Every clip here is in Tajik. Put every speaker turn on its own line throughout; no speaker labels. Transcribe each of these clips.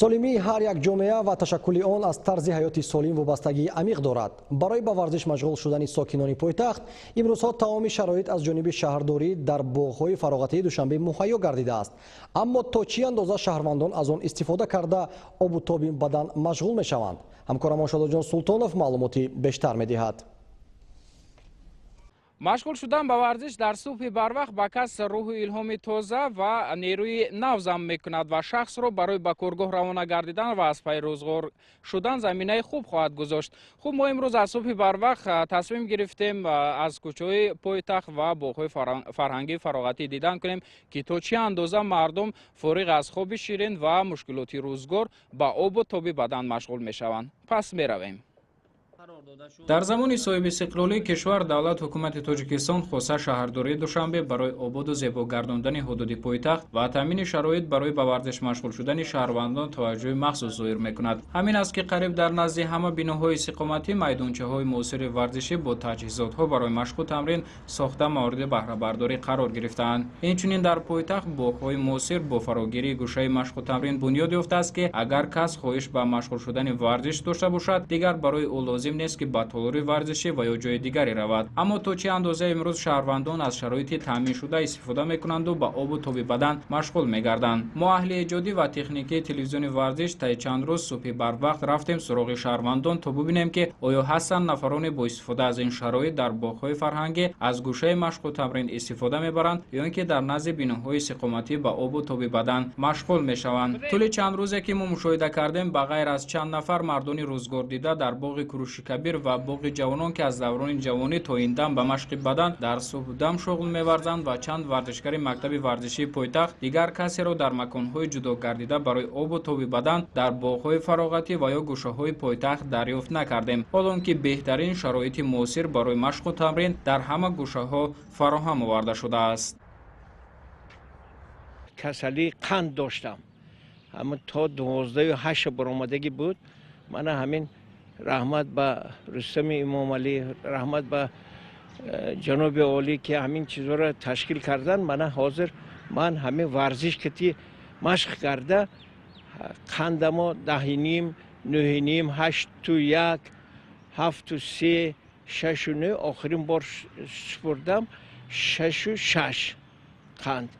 солимии ҳар як ҷомеа ва ташаккули он аз тарзи ҳаёти солим вобастагии амиқ дорад. Барои ба варзиш машғул шудани сокинони пойтахт имрӯзҳо тамоми шароит аз ҷониби шаҳрдорӣ дар боғҳои фароғатии Душанбе муҳайё гардидааст. Аммо то чӣ андоза шаҳрвандон аз он истифода карда обу тоби бадан машғул мешаванд? ҳамкорам Шодоҷон Султонов маълумоти бештар медиҳад.
машғул шудан ба варзиш дар субҳи барвақт ба кас рӯҳу илҳоми тоза ва нерӯи нав зам мекунад ва шахсро барои ба коргоҳ равона гардидан ва аз пай рӯзгор шудан заминаи хуб хоҳад гузошт. Хуб, мо имрӯз аз субҳи барвақт тасмим гирифтем аз кӯчаҳои пойтахт ва боғҳои фарҳангии фароғатӣ дидан кунем ки то чӣ андоза мардум фориғ аз хоби ширин ва мушкилоти рӯзгор ба обу тоби бадан машғул мешаванд. Пас меравем. дар замони соҳиби истиқлолии кишвар давлат ҳукумати Тоҷикистон хоса шаҳрдории Душанбе барои ободу зебо гардондани ҳудуди пойтахт ва таъмини шароит барои ба варзиш машғул шудани шаҳрвандон таваҷҷӯҳи махсус зоҳир мекунад. Ҳамин аст ки қариб дар назди ҳама биноҳои истиқоматӣ майдончаҳои муосири варзишӣ бо таҷҳизотҳо барои машқу тамрин сохта мавриди баҳрабардорӣ қарор гирифтаанд. Инчунин дар пойтахт боғҳои муосир бо фарогирии гӯшаи машқу тамрин бунёд ёфтааст ки агар кас хоҳиш ба машғул шудани варзиш дошта бошад, дигар барои ӯ лозим нест ки ба толори варзишӣ ва ё ҷои дигаре равад. Аммо то чӣ андоза имрӯз шаҳрвандон аз шароити таъминшуда истифода мекунанду ба обу тоби бадан машғул мегарданд. мо аҳли эҷодӣ ва техникии телевизиони варзиш таи чанд рӯз субҳи барвақт рафтем суроғи шаҳрвандон то бубинем ки оё ҳастанд нафароне бо истифода аз ин шароит дар боғҳои фарҳангӣ аз гӯшаи машқу тамрин истифода мебаранд ё ин ки дар назди биноҳои истиқоматӣ ба обу тоби бадан машғул мешаванд. тӯли чанд рӯзе ки мо мушоҳида кардем ба ғайр аз чанд нафар мардони рӯзгордида дар боғи Куруши Кабир ва боғи ҷавонон ки аз даврони ҷавонӣ то ин дам ба машқи бадан дар субҳ дам шуғл меварзанд ва чанд варзишгари мактаби варзишии пойтахт дигар касеро дар маконҳои ҷудо гардида барои обу тоби бадан дар боғҳои фароғатӣ ва ё гӯшаҳои пойтахт дарёфт накардем, ҳолон ки беҳтарин шароити муосир барои машқу тамрин дар ҳама гӯшаҳо фароҳам оварда шудааст.
касалии қанд доштам, ҳамин то 12 баромадагӣ буд. мана ҳамин раҳмат ба Рустами Имомалӣ, раҳмат ба ҷаноби олӣ ки ҳамин чизҳоро ташкил кардан. мана ҳозир ман ҳамин варзиш кати машқ карда қандамо 10.5, 9.5, 8.1, 7.3, 6.9 охирин бор супурдам 6.6 қанд.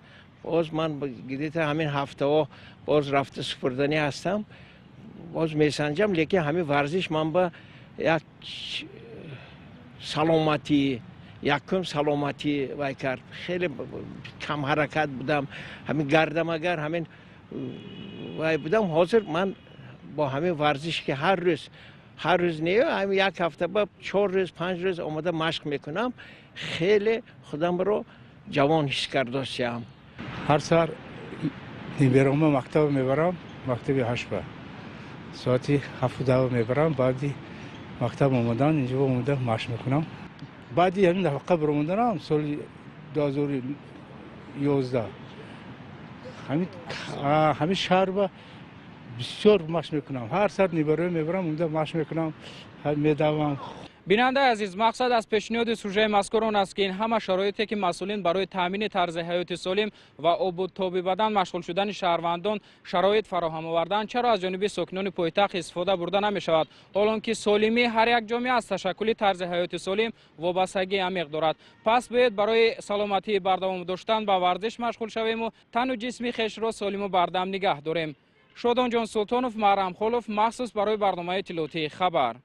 боз ман гидита ҳамин ҳафтаҳо боз рафта супурданӣ ҳастам. боз месанҷам, лекин ҳамин варзиш ман ба як саломатӣ, якум саломатӣ вай кард. хеле кам ҳаракат будам, ҳамин гардамагар ҳамин вай будам. ҳозир ман бо ҳамин варзиш ки ҳар рӯз не, ҳамин як ҳафта ба 4 рӯз 5 рӯз омада машқ мекунам, хеле худамро ҷавон ҳис кардаостам.
ҳар сар ниберома мактаб мебарам, мактаби ҳашба соати 7 мебарам. баъди мактаб омадан инҷо омада машқ мекунам. баъди ҳамин нафақа биромаданам соли 2011 ҳамин шаҳр ба бисёр машқ мекунам. ҳар сар нибароя мебарам, омада машқ мекунам, медавам.
бинандаи азиз, мақсад аз пешниҳоди сюжеи мазкур он аст ки ин ҳама шароите ки масъулин барои таъмини тарзи ҳаёти солим ва обу тоби бадан машғул шудани шаҳрвандон шароит фароҳам оварданд, чаро аз ҷониби сокинони пойтахт истифода бурда намешавад, ҳолон ки солимии ҳар як ҷомеа аз ташаккули тарзи ҳаёти солим вобастагии амиқ дорад. пас бояд барои саломатии бардавом доштан ба варзиш машғул шавему тану ҷисми хешро солиму бардам нигаҳ дорем. Шодонҷон Султонов, Маҳрам Холов, махсус барои барномаи иттилоотии Хабар.